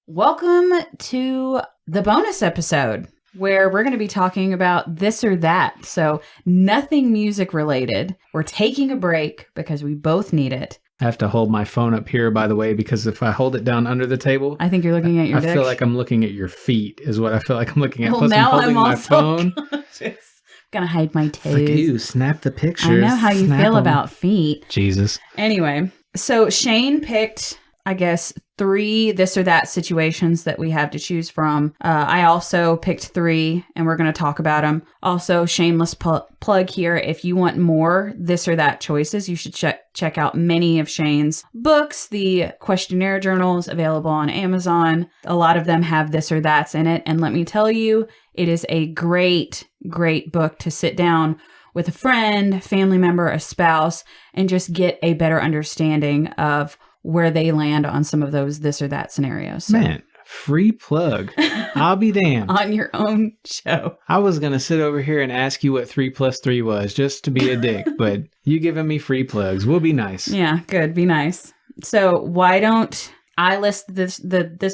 Welcome to the bonus episode where we're going to be talking about this or that. So nothing music related. We're taking a break because we both need it. I have to hold my phone up here, by the way, because if I hold it down under the table, I think you're looking at your dick. I feel like I'm looking at your feet is what I feel like I'm looking at. Well, Plus, now I'm holding my also phone. Gonna hide my toes. Like, ew, snap the pictures. I know how you Snap feel 'em. about feet. Jesus. Anyway, so Shane picked, I guess, 3 this or that situations that we have to choose from. I also picked 3, and we're going to talk about them. Also, shameless plug here. If you want more this or that choices, you should check out many of Shane's books, the questionnaire journals available on Amazon. A lot of them have this or that's in it. And let me tell you, it is a great book to sit down with a friend, family member, a spouse, and just get a better understanding of where they land on some of those this or that scenarios. So, Man, free plug. I'll be damned. on your own show. I was going to sit over here and ask you what 3 + 3 was just to be a dick, but you giving me free plugs. We'll be nice. Yeah, good. Be nice. So why don't I list this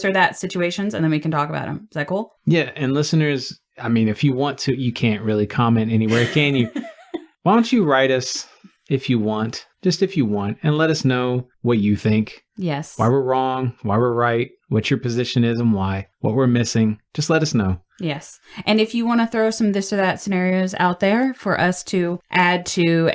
or that situations and then we can talk about them. Is that cool? Yeah, and listeners, I mean, if you want to, you can't really comment anywhere, can you? Why don't you write us if you want, just if you want, and let us know what you think, Yes. why we're wrong, why we're right, what your position is and why, what we're missing. Just let us know. Yes. And if you want to throw some this or that scenarios out there for us to add to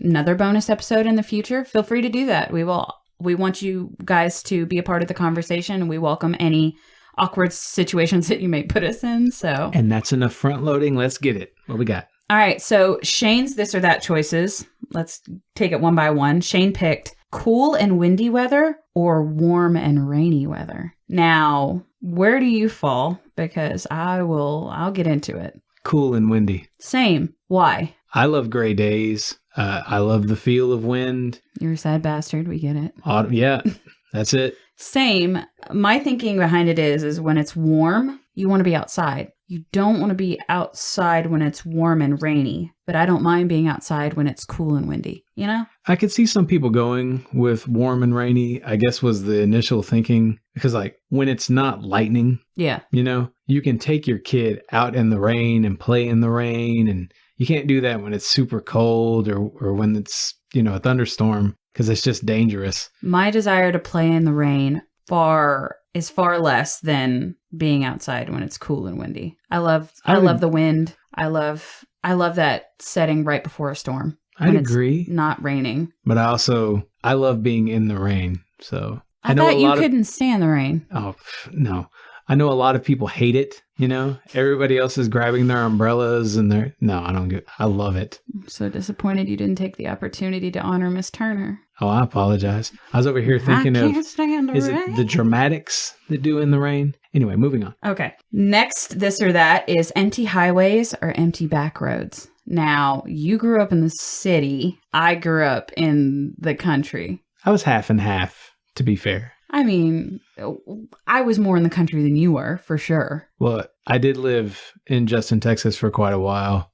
another bonus episode in the future, feel free to do that. We want you guys to be a part of the conversation, and we welcome any awkward situations that you may put us in. So, And that's enough front loading. Let's get it. What we got? all right. So Shane's this or that choices. Let's take it one by one. Shane picked cool and windy weather or warm and rainy weather. Now, where do you fall? Because I'll get into it. Cool and windy. Same. Why? I love gray days. I love the feel of wind. You're a sad bastard. We get it. Autumn, yeah, that's it. Same. My thinking behind it is when it's warm, you want to be outside. You don't want to be outside when it's warm and rainy, but I don't mind being outside when it's cool and windy, you know? I could see some people going with warm and rainy, I guess was the initial thinking, because like when it's not lightning, Yeah. you know, you can take your kid out in the rain and play in the rain, and you can't do that when it's super cold or when it's, you know, a thunderstorm, because it's just dangerous. My desire to play in the rain is far less than being outside when it's cool and windy. I love the wind. I love that setting right before a storm. I'd when it's agree. not raining. But I love being in the rain. So I know thought a you lot couldn't stand the rain. no. I know a lot of people hate it, you know? Everybody else is grabbing their umbrellas and I love it. I'm so disappointed you didn't take the opportunity to honor Miss Turner. Oh, I apologize. I was over here thinking I can't stand the is rain. it the dramatics that do in the rain? Anyway, moving on. Okay. Next, this or that is empty highways or empty back roads. Now, you grew up in the city. I grew up in the country. I was half and half, to be fair. I mean, I was more in the country than you were, for sure. Well, I did live in Justin, Texas for quite a while.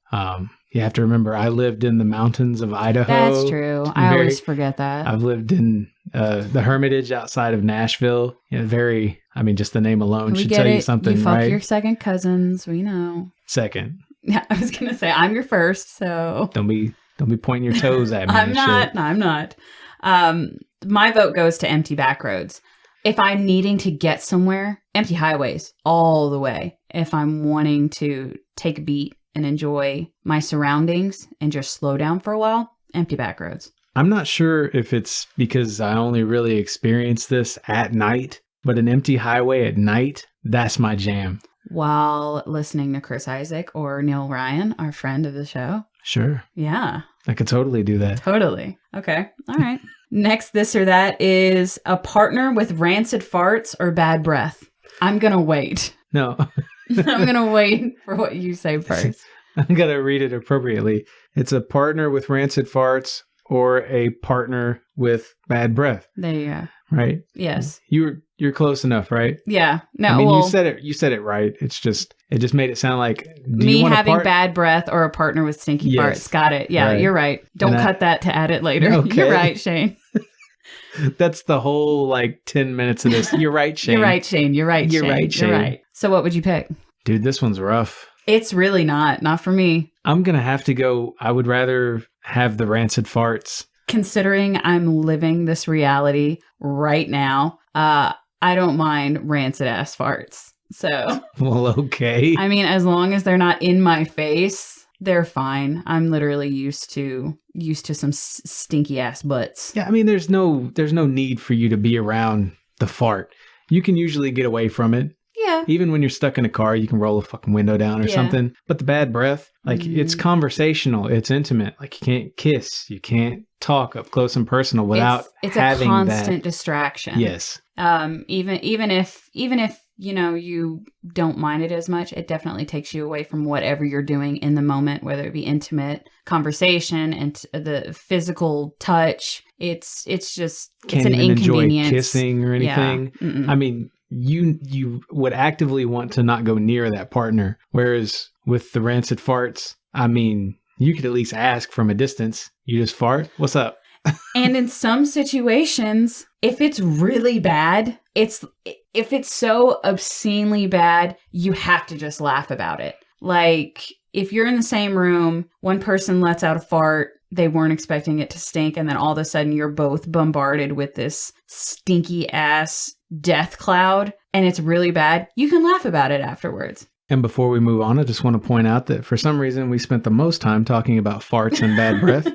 You have to remember, I lived in the mountains of Idaho. That's true. I always forget that. I've lived in the Hermitage outside of Nashville. You know, just the name alone We should get tell it. you something, You fuck right? your second cousins. We know. Second. Yeah, I was going to say, I'm your first, so. Don't be pointing your toes at me. I'm and not. shit. No, I'm not. My vote goes to empty back roads. If I'm needing to get somewhere, empty highways all the way. If I'm wanting to take a beat and enjoy my surroundings and just slow down for a while, empty back roads. I'm not sure if it's because I only really experience this at night, but an empty highway at night, that's my jam. While listening to Chris Isaak or Neil Ryan, our friend of the show. Sure. Yeah, I could totally do that. totally. Okay. All right. Next, this or that is a partner with rancid farts or bad breath. I'm going to wait. No, I'm going to wait for what you say first. I'm going to read it appropriately. It's a partner with rancid farts or a partner with bad breath, There you go. right? Yes. You're close enough, right? Yeah. No, I mean, well, you said it right. It just made it sound like do me you want having a part- bad breath or a partner with stinky Yes. farts. Got it. Yeah, Right. You're right. Don't And cut that to add it later. Okay. You're right, Shane. That's the whole like 10 minutes of this. You're right, Shane. You're right, Shane. You're right, You're Shane. right, Shane. You're right. So what would you pick? Dude, this one's rough. It's really not for me. I'm going to have to go. I would rather have the rancid farts. Considering I'm living this reality right now, I don't mind rancid ass farts. So, Well, okay. I mean, as long as they're not in my face, they're fine. I'm literally used to some stinky ass butts. Yeah, I mean, there's no need for you to be around the fart. You can usually get away from it. Yeah. Even when you're stuck in a car, you can roll a fucking window down or Yeah. something. But the bad breath, like it's conversational, it's intimate. Like you can't kiss, you can't talk up close and personal without it's having a constant that. distraction. Yes. Even if you know you don't mind it as much, it definitely takes you away from whatever you're doing in the moment, whether it be intimate conversation and the physical touch. It's just Can't it's an even enjoy inconvenience. kissing or anything. Yeah. Mm-mm. I mean, you would actively want to not go near that partner. Whereas with the rancid farts, I mean, you could at least ask from a distance. You just fart. What's up? And in some situations, if it's really bad, if it's so obscenely bad, you have to just laugh about it. Like if you're in the same room, one person lets out a fart, they weren't expecting it to stink, and then all of a sudden you're both bombarded with this stinky ass death cloud, and it's really bad, you can laugh about it afterwards. And before we move on, I just want to point out that for some reason we spent the most time talking about farts and bad breath.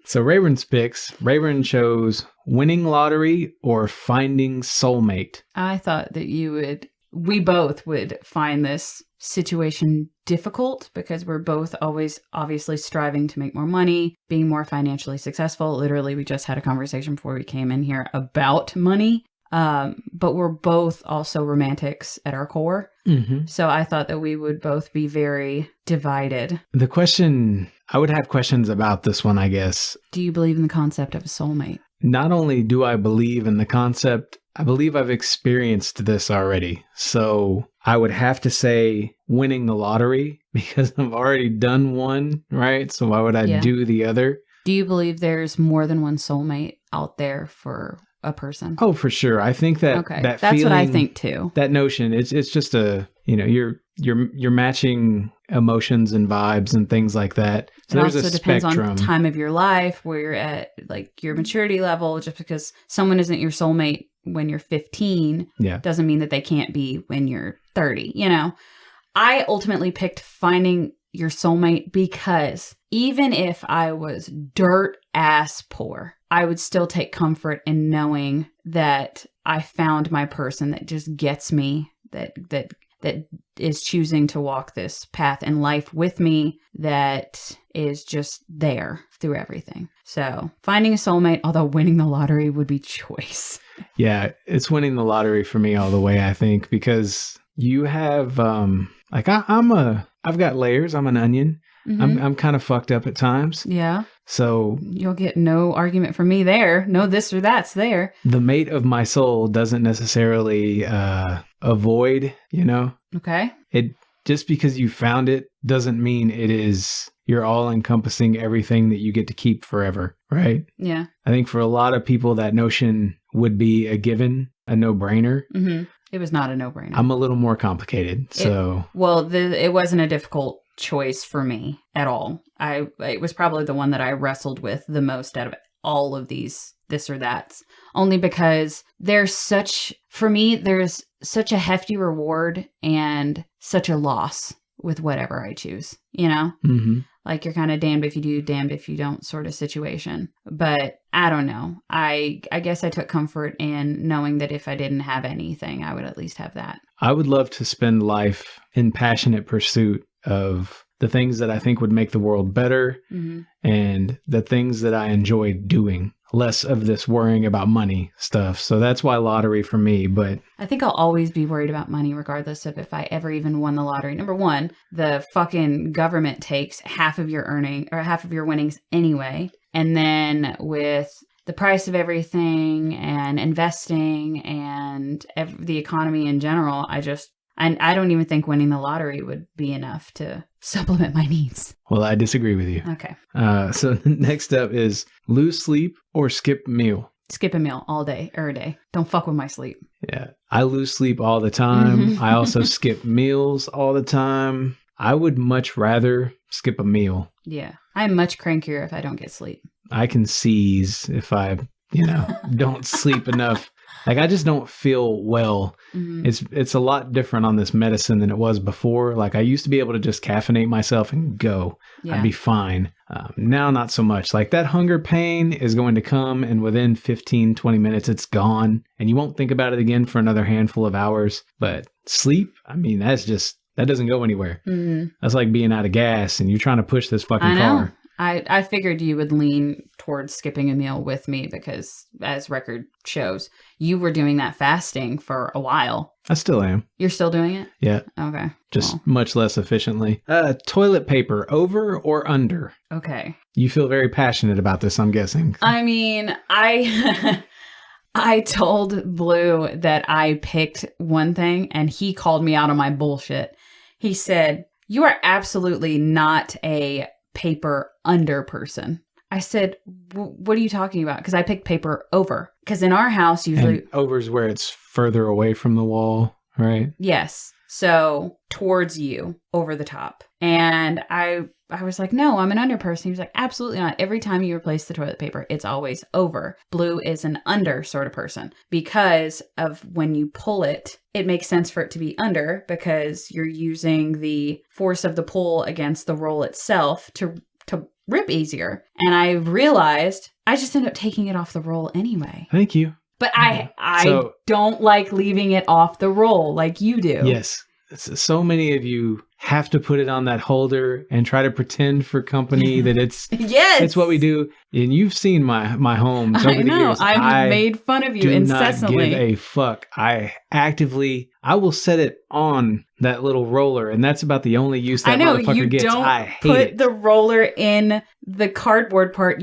So Rayburn's picks. Rayburn chose winning lottery or finding soulmate. I thought that we both would find this situation difficult because we're both always obviously striving to make more money, being more financially successful. Literally, we just had a conversation before we came in here about money. But we're both also romantics at our core. Mm-hmm. So I thought that we would both be very divided. The question, I would have questions about this one, I guess. Do you believe in the concept of a soulmate? Not only do I believe in the concept, I believe I've experienced this already. So I would have to say winning the lottery because I've already done one, right? So why would I do the other? Do you believe there's more than one soulmate out there for a person? Oh, for sure. I think that that's feeling, what I think too. That notion, it's just a, you're matching emotions and vibes and things like that. So It there's also a depends spectrum. on time of your life, where you're at, like your maturity level. Just because someone isn't your soulmate when you're 15 doesn't mean that they can't be when you're 30. I ultimately picked finding your soulmate because even if I was dirt ass poor, I would still take comfort in knowing that I found my person that just gets me, that is choosing to walk this path in life with me, that is just there through everything. So finding a soulmate, although winning the lottery would be choice. Yeah, it's winning the lottery for me all the way, I think, because you have I've got layers. I'm an onion. Mm-hmm. I'm kind of fucked up at times. Yeah. So you'll get no argument from me there. No this or that's there. The mate of my soul doesn't necessarily avoid, Okay. It just because you found it doesn't mean it is you're all encompassing everything that you get to keep forever, right? Yeah. I think for a lot of people that notion would be a given, a no-brainer. Mm-hmm. It was not a no-brainer. I'm a little more complicated, so... It wasn't a difficult choice for me at all. It was probably the one that I wrestled with the most out of all of these this or that's, only because there's such a hefty reward and such a loss with whatever I choose, Mm-hmm. Like you're kind of damned if you do, damned if you don't sort of situation. But I don't know. I guess I took comfort in knowing that if I didn't have anything, I would at least have that. I would love to spend life in passionate pursuit of the things that I think would make the world better, Mm-hmm. and the things that I enjoy doing. Less of this worrying about money stuff. So that's why lottery for me. But I think I'll always be worried about money regardless of if I ever even won the lottery. Number one, the fucking government takes half of your earning or half of your winnings anyway. And then with the price of everything and investing and the economy in general, I don't even think winning the lottery would be enough to supplement my needs. Well, I disagree with you. Okay. So next up is lose sleep or skip meal. skip a meal all day, every day. Don't fuck with my sleep. Yeah. I lose sleep all the time. I also skip meals all the time. I would much rather skip a meal. Yeah. I'm much crankier if I don't get sleep. I can seize if I, don't sleep enough. Like, I just don't feel well. It's a lot different on this medicine than it was before. Like, I used to be able to just caffeinate myself and go. Yeah. I'd be fine. Now, not so much. Like, that hunger pain is going to come, and within 15, 20 minutes, it's gone. And you won't think about it again for another handful of hours. But sleep, I mean, that doesn't go anywhere. That's like being out of gas, and you're trying to push this fucking car. I figured you would lean towards skipping a meal with me because, as record shows, you were doing that fasting for a while. I still am. You're still doing it? Yeah. Okay. Just much less efficiently. Toilet paper, over or under? Okay. You feel very passionate about this, I'm guessing. I mean, I told Blue that I picked one thing, and he called me out on my bullshit. He said, "You are absolutely not a paper under person." I said, "What are you talking about?" Because I picked paper over. Because in our house, usually... And over's where it's further away from the wall, right? Yes. So towards you, over the top. And I was like, "No, I'm an under person." He was like, "Absolutely not. Every time you replace the toilet paper, it's always over." Blue is an under sort of person because of when you pull it, it makes sense for it to be under because you're using the force of the pull against the roll itself to rip easier. And I realized I just end up taking it off the roll anyway. Thank you. But I don't like leaving it off the roll like you do. Yes. So many of you have to put it on that holder and try to pretend for company that it's it's what we do. And you've seen my homes over the years. I've made fun of you incessantly. Do not give a fuck. I will set it on that little roller, and that's about the only use that motherfucker gets. I hate put it. The roller in the cardboard part.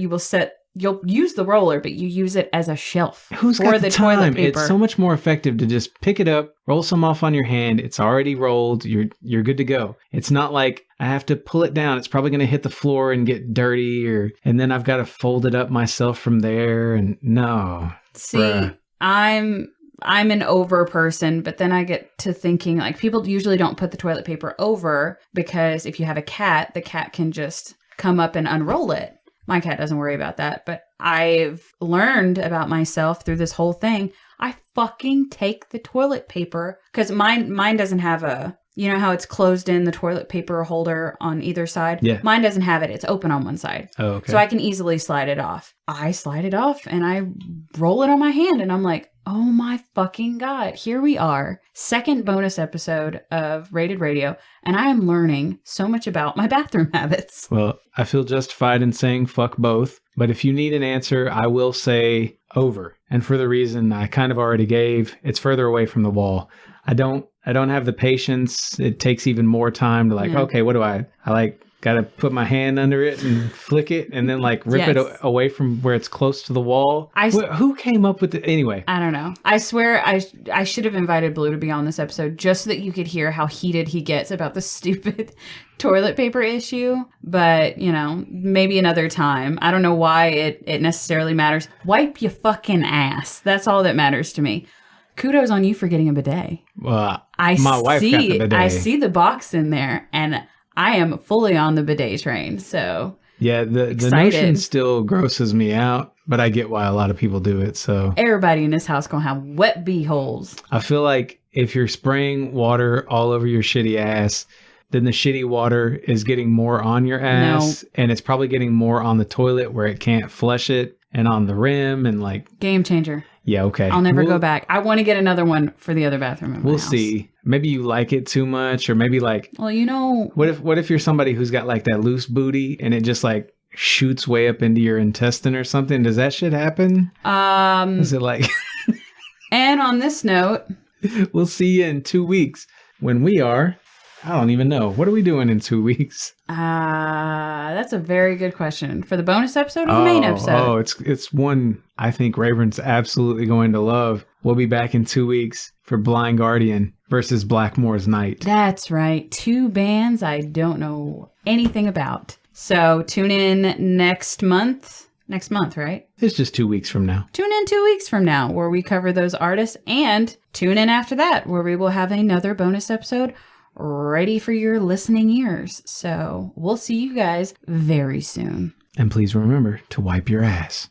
You'll use the roller, but you use it as a shelf. Who's for got the time? Toilet paper. It's so much more effective to just pick it up, roll some off on your hand. It's already rolled. You're good to go. It's not like I have to pull it down. It's probably going to hit the floor and get dirty, and then I've got to fold it up myself from there. And no. See, bruh. I'm an over person, but then I get to thinking like people usually don't put the toilet paper over because if you have a cat, the cat can just come up and unroll it. My cat doesn't worry about that, but I've learned about myself through this whole thing. I fucking take the toilet paper because mine doesn't have a, you know how it's closed in the toilet paper holder on either side? Yeah. Mine doesn't have it. It's open on one side. Oh, okay. So I can easily slide it off. I slide it off and I roll it on my hand and I'm like, oh my fucking God, here we are. Second bonus episode of Rated Radio. And I am learning so much about my bathroom habits. Well, I feel justified in saying fuck both. But if you need an answer, I will say over. And for the reason I kind of already gave, it's further away from the wall. I don't have the patience. It takes even more time to okay, what do I got to put my hand under it and flick it and then rip it away from where it's close to the wall. Who came up with it anyway? I don't know. I swear I should have invited Blue to be on this episode just so that you could hear how heated he gets about the stupid toilet paper issue. But, maybe another time. I don't know why it necessarily matters. Wipe your fucking ass. That's all that matters to me. Kudos on you for getting a bidet. Well, my wife got the bidet. I see the box in there and I am fully on the bidet train, so yeah, the notion still grosses me out, but I get why a lot of people do it. So everybody in this house gonna have wet holes. I feel like if you're spraying water all over your shitty ass, then the shitty water is getting more on your ass, and it's probably getting more on the toilet where it can't flush it, and on the rim, and game changer. Yeah, okay. I'll never go back. I want to get another one for the other bathroom in my house. See. Maybe you like it too much, or maybe well, what if you're somebody who's got that loose booty and it just shoots way up into your intestine or something? Does that shit happen? Is it And on this note, we'll see you in 2 weeks when we are. I don't even know. What are we doing in 2 weeks? That's a very good question. For the bonus episode or the main episode? Oh, it's one I think Rayburn's absolutely going to love. We'll be back in 2 weeks for Blind Guardian versus Blackmore's Night. That's right. 2 bands I don't know anything about. So tune in next month next month, right? It's just 2 weeks from now. Tune in 2 weeks from now where we cover those artists, and tune in after that where we will have another bonus episode ready for your listening ears. So we'll see you guys very soon. And please remember to wipe your ass.